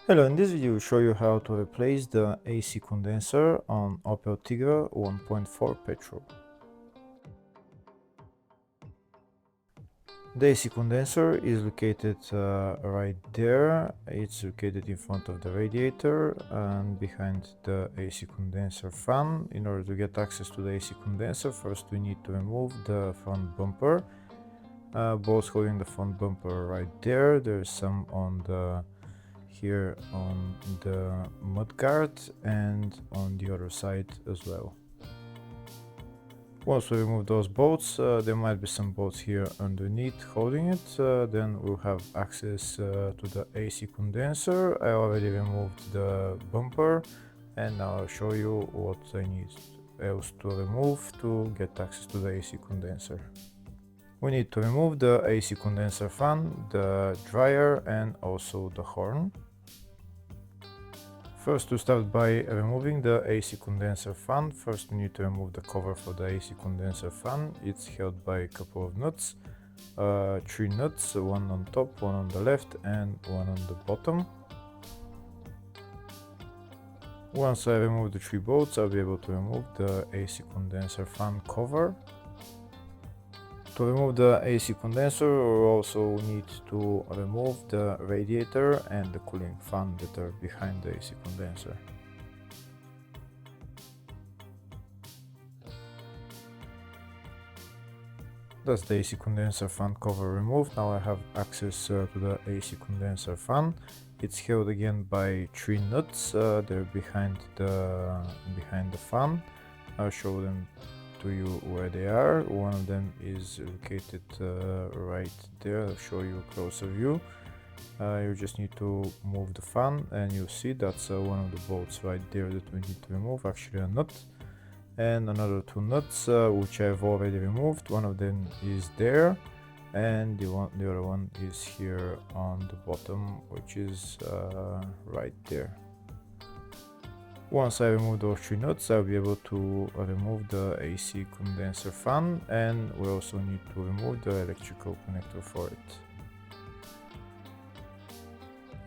Hello, in this video we'll show you how to replace the AC condenser on Opel Tigra 1.4 petrol. The AC condenser is located right there. It's located in front of the radiator and behind the AC condenser fan. In order to get access to the AC condenser, first we need to remove the front bumper. Bolts holding the front bumper right there. There's some on the here on the mudguard and on the other side as well. Once we remove those bolts, there might be some bolts here underneath holding it, then we'll have access to the AC condenser. I already removed the bumper and now I'll show you what I need else to remove to get access to the AC condenser. We need to remove the AC condenser fan, the dryer and also the horn. First, we start by removing the AC condenser fan. First we need to remove the cover for the AC condenser fan. It's held by a couple of nuts, 3 nuts, one on top, one on the left and one on the bottom. Once I remove the 3 bolts, I'll be able to remove the AC condenser fan cover. To remove the AC condenser, we also need to remove the radiator and the cooling fan that are behind the AC condenser. That's the AC condenser fan cover removed. Now I have access to the AC condenser fan. It's held again by 3 nuts. They're behind the fan. I'll show them to you where they are. One of them is located right there. I'll show you a closer view. You just need to move the fan and you'll see that's one of the bolts right there that we need to remove, actually a nut, and another 2 nuts which I've already removed. One of them is there and the other one is here on the bottom, which is right there. Once I remove those 3 nuts, I'll be able to remove the AC condenser fan, and we also need to remove the electrical connector for it.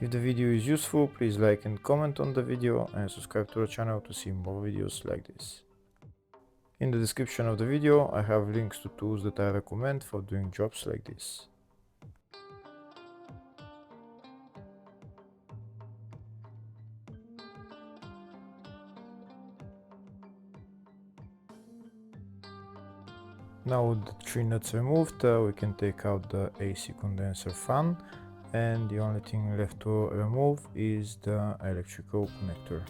If the video is useful, please like and comment on the video and subscribe to the channel to see more videos like this. In the description of the video, I have links to tools that I recommend for doing jobs like this. Now with the 3 nuts removed, we can take out the AC condenser fan, and the only thing left to remove is the electrical connector.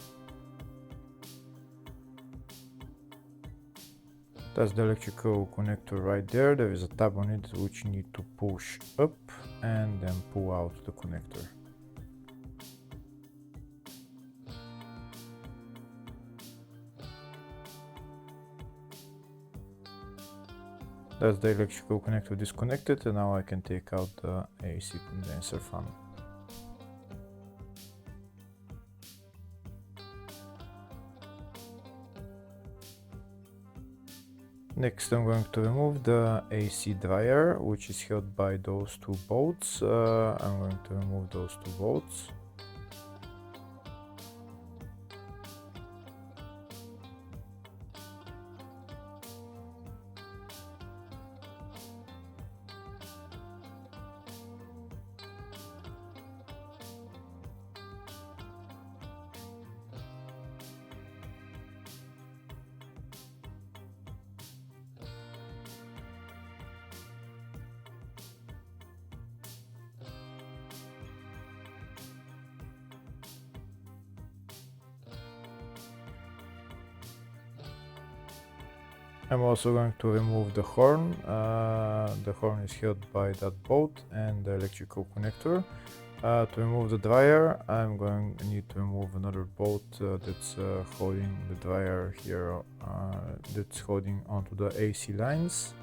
That's the electrical connector right there. There is a tab on it which you need to push up and then pull out the connector. That's the electrical connector disconnected, and now I can take out the AC condenser fan. Next I'm going to remove the AC dryer, which is held by those 2 bolts. I'm going to remove those 2 bolts. I'm also going to remove the horn. The horn is held by that bolt and the electrical connector. To remove the dryer, I'm going to need to remove another bolt that's holding the dryer here, that's holding onto the AC lines.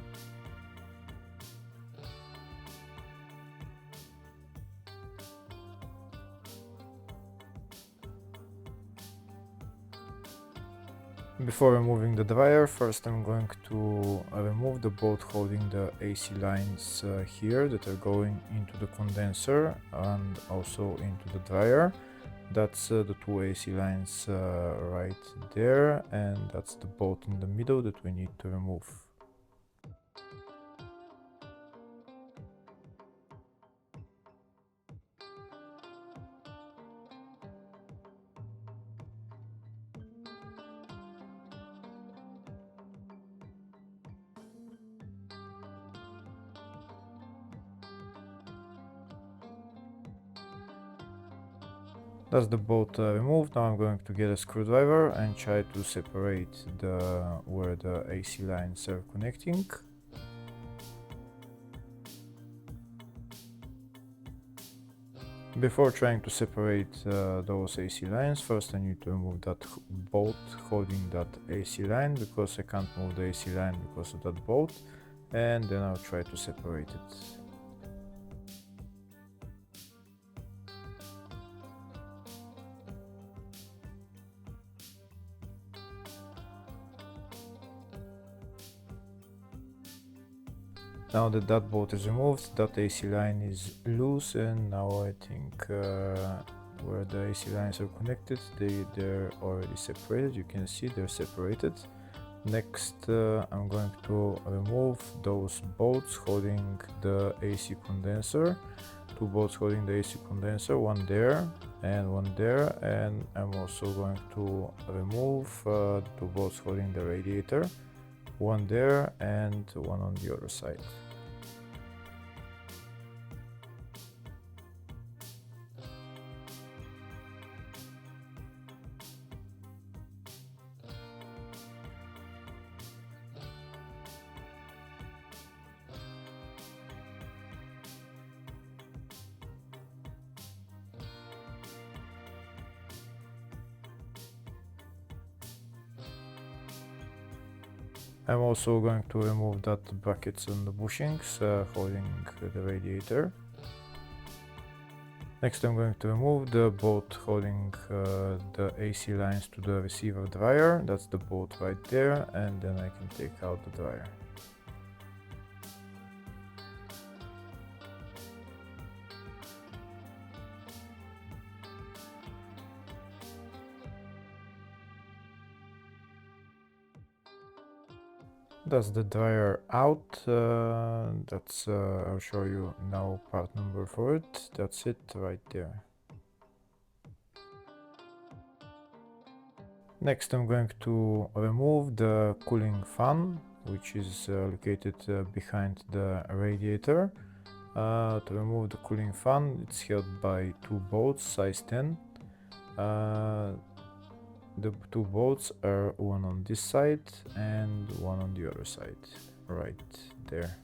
Before removing the dryer, first I'm going to remove the bolt holding the AC lines here that are going into the condenser and also into the dryer. That's the two AC lines right there, and that's the bolt in the middle that we need to remove. That's the bolt removed. Now I'm going to get a screwdriver and try to separate where the AC lines are connecting. Before trying to separate those AC lines, first I need to remove that bolt holding that AC line, because I can't move the AC line because of that bolt, and then I'll try to separate it. Now that that bolt is removed, that AC line is loose, and now I think where the AC lines are connected, they're already separated. You can see they're separated. Next, I'm going to remove those bolts holding the AC condenser. Two bolts holding the AC condenser, one there and one there, and I'm also going to remove two bolts holding the radiator, one there and one on the other side. I'm also going to remove that brackets and the bushings holding the radiator. Next I'm going to remove the bolt holding the AC lines to the receiver dryer. That's the bolt right there, and then I can take out the dryer. That's the dryer out. I'll show you now part number for it. That's it right there. Next I'm going to remove the cooling fan, which is located behind the radiator. To remove the cooling fan, it's held by two bolts size 10. The two bolts are one on this side and one on the other side, right there.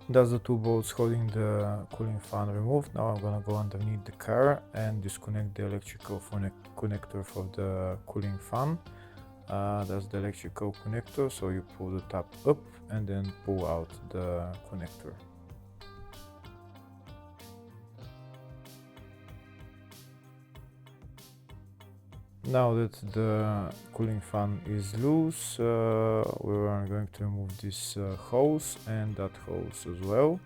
That's the two bolts holding the cooling fan removed. Now I'm gonna go underneath the car and disconnect the electrical connector for the cooling fan. That's the electrical connector, so you pull the top up and then pull out the connector. Now that the cooling fan is loose, we are going to remove this hose and that hose as well.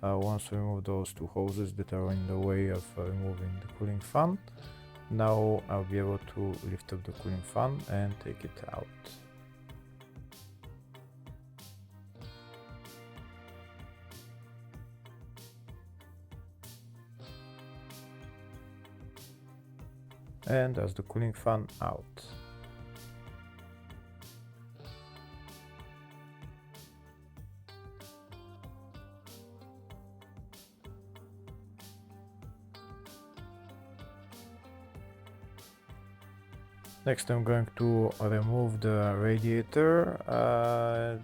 Once we remove those two hoses that are in the way of removing the cooling fan, now I'll be able to lift up the cooling fan and take it out. And that's the cooling fan out. Next I'm going to remove the radiator.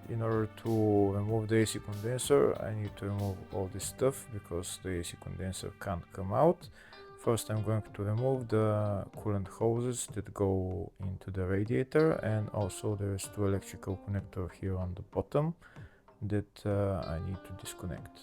In order to remove the AC condenser, I need to remove all this stuff because the AC condenser can't come out. First I'm going to remove the coolant hoses that go into the radiator, and also there's two electrical connectors here on the bottom that I need to disconnect.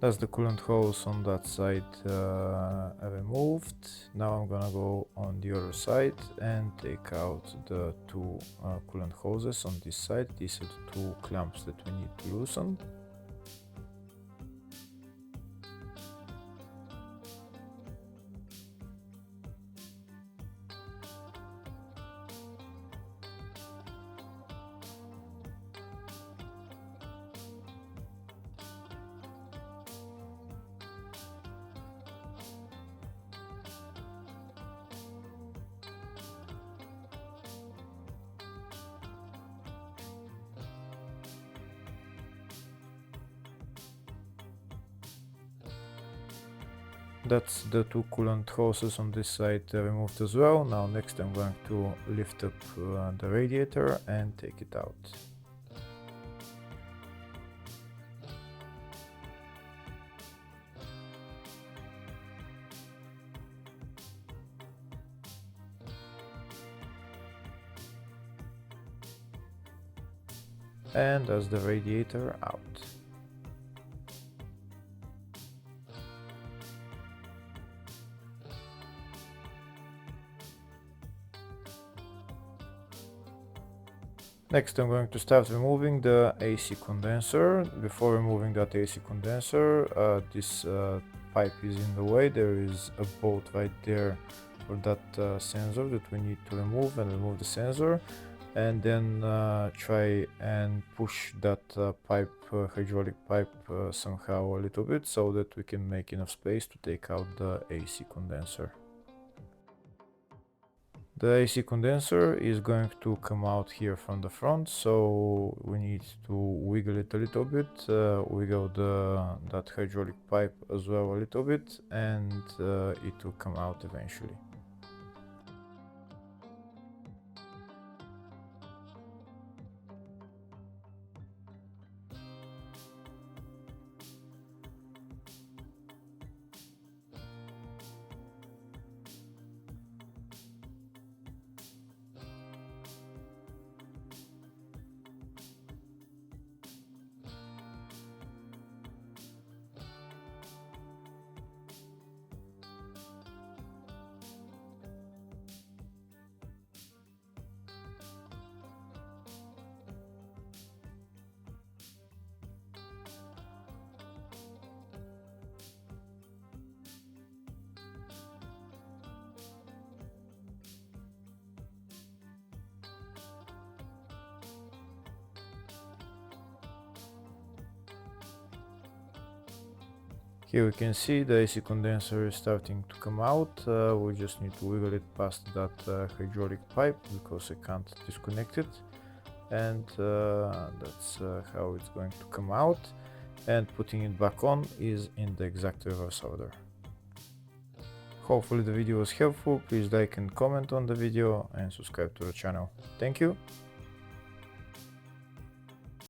That's the coolant hose on that side removed. Now I'm gonna go on the other side and take out the two coolant hoses on this side. These are the two clamps that we need to loosen. That's the two coolant hoses on this side removed as well. Now next I'm going to lift up the radiator and take it out. And that's the radiator out. Next I'm going to start removing the AC condenser. Before removing that AC condenser, this pipe is in the way. There is a bolt right there for that sensor that we need to remove, and remove the sensor, and then try and push that hydraulic pipe somehow a little bit so that we can make enough space to take out the AC condenser. The AC condenser is going to come out here from the front, so we need to wiggle it a little bit, wiggle that hydraulic pipe as well a little bit, and it will come out eventually. Here we can see the AC condenser is starting to come out. We just need to wiggle it past that hydraulic pipe because I can't disconnect it, and that's how it's going to come out. And putting it back on is in the exact reverse order. Hopefully the video was helpful. Please like and comment on the video and subscribe to the channel. Thank you.